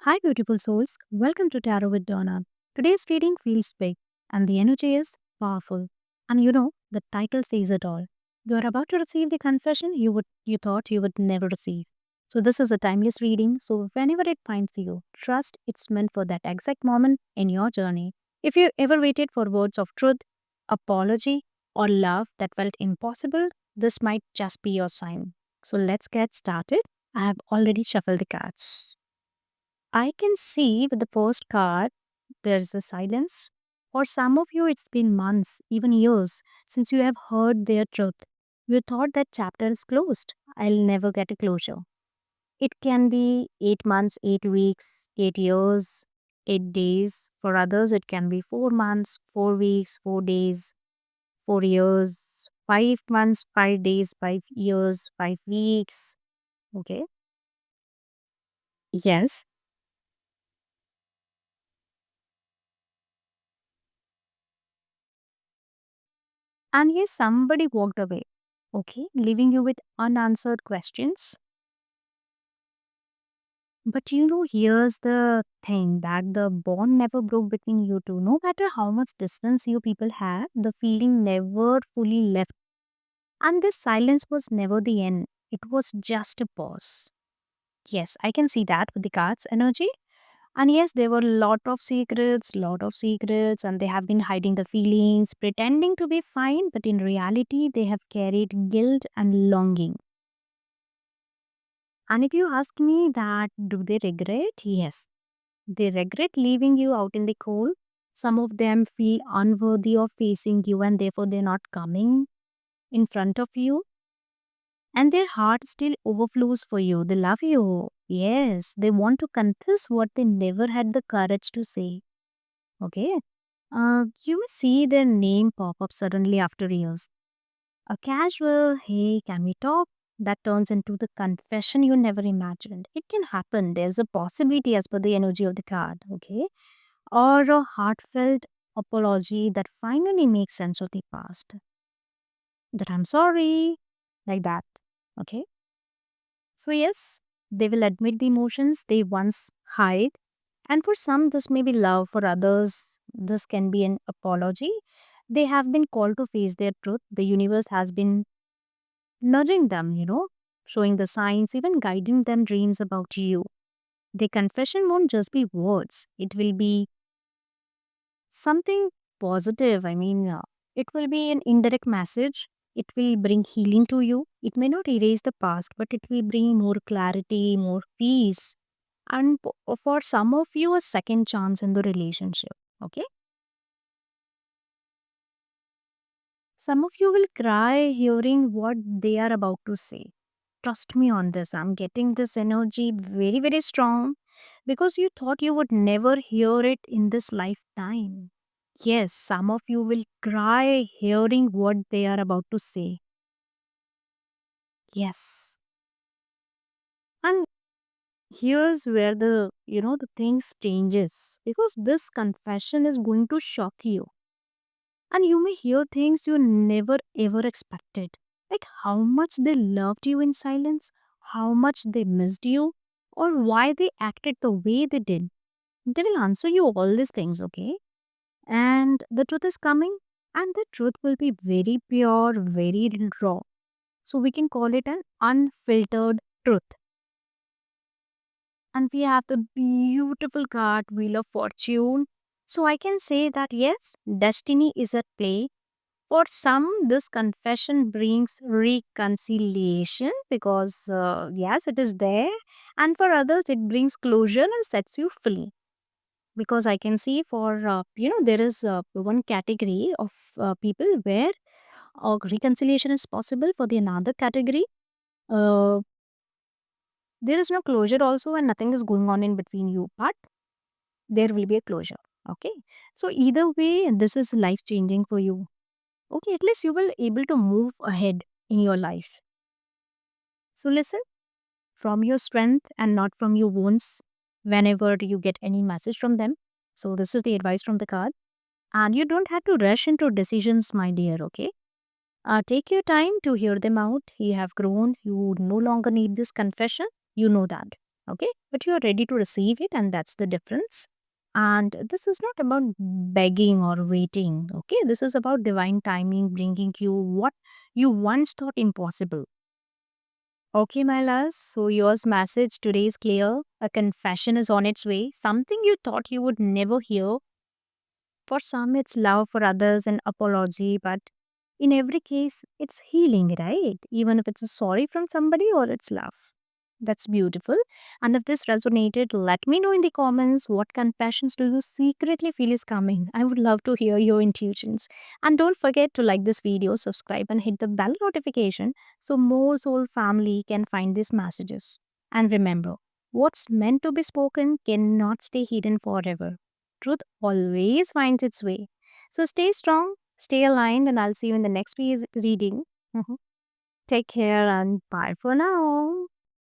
Hi, beautiful souls. Welcome to Tarot with Donna. Today's reading feels big, and the energy is powerful. And the title says it all. You are about to receive the confession you thought you would never receive. So this is a timeless reading. So whenever it finds you, trust it's meant for that exact moment in your journey. If you ever waited for words of truth, apology, or love that felt impossible, this might just be your sign. So let's get started. I have already shuffled the cards. I can see with the first card, there's a silence. For some of you, it's been months, even years, since you have heard their truth. You thought that chapter is closed. I'll never get a closure. It can be 8 months, 8 weeks, 8 years, 8 days. For others, it can be 4 months, 4 weeks, 4 days, 4 years, 5 months, 5 days, 5 years, 5 weeks. Okay. Yes. And yes, somebody walked away, okay, leaving you with unanswered questions. But here's the thing that the bond never broke between you two. No matter how much distance you people have, the feeling never fully left. And this silence was never the end, it was just a pause. Yes, I can see that with the cards energy. And yes, there were lot of secrets, and they have been hiding the feelings, pretending to be fine, but in reality, they have carried guilt and longing. And if you ask me that, do they regret? Yes, they regret leaving you out in the cold. Some of them feel unworthy of facing you, and therefore they're not coming in front of you. And their heart still overflows for you. They love you. Yes, they want to confess what they never had the courage to say. Okay. You will see their name pop up suddenly after years. A casual, hey, can we talk? That turns into the confession you never imagined. It can happen. There's a possibility as per the energy of the card, okay? Or a heartfelt apology that finally makes sense of the past. That I'm sorry, like that, okay? So, yes, they will admit the emotions they once hide. And for some, this may be love. For others, this can be an apology. They have been called to face their truth. The universe has been nudging them, showing the signs, even guiding them dreams about you. The confession won't just be words, it will be something positive. It will be an indirect message. It will bring healing to you. It may not erase the past, but it will bring more clarity, more peace, and for some of you, a second chance in the relationship. Okay. Some of you will cry hearing what they are about to say. Trust me on this. I'm getting this energy very, very strong because you thought you would never hear it in this lifetime. Yes, some of you will cry hearing what they are about to say. Yes. And here's where the things changes because this confession is going to shock you. And you may hear things you never ever expected. Like how much they loved you in silence, how much they missed you, or why they acted the way they did. They will answer you all these things, okay? And the truth is coming, and the truth will be very pure, very raw. So we can call it an unfiltered truth. And we have the beautiful card Wheel of Fortune. So I can say that yes, destiny is at play. For some, this confession brings reconciliation because, yes, it is there. And for others, it brings closure and sets you free. Because I can see there is one category of people where reconciliation is possible. For the another category, uh, there is no closure also and nothing is going on in between you. But there will be a closure. Okay. So either way, this is life changing for you. Okay, at least you will able to move ahead in your life. So listen from your strength and not from your wounds whenever you get any message from them. So this is the advice from the card. And you don't have to rush into decisions, my dear, okay? Take your time to hear them out. You have grown. You no longer need this confession. You know that. Okay, but you are ready to receive it, and that's the difference. And this is not about begging or waiting. Okay, this is about divine timing bringing you what you once thought impossible. Okay, my loves. So yours message today is clear. A confession is on its way. Something you thought you would never hear. For some, it's love. For others, an apology. But in every case, it's healing, right? Even if it's a sorry from somebody or it's love. That's beautiful. And if this resonated, let me know in the comments what confessions do you secretly feel is coming. I would love to hear your intuitions. And don't forget to like this video, subscribe, and hit the bell notification so more soul family can find these messages. And remember, what's meant to be spoken cannot stay hidden forever. Truth always finds its way. So stay strong, stay aligned, and I'll see you in the next reading. Take care and bye for now.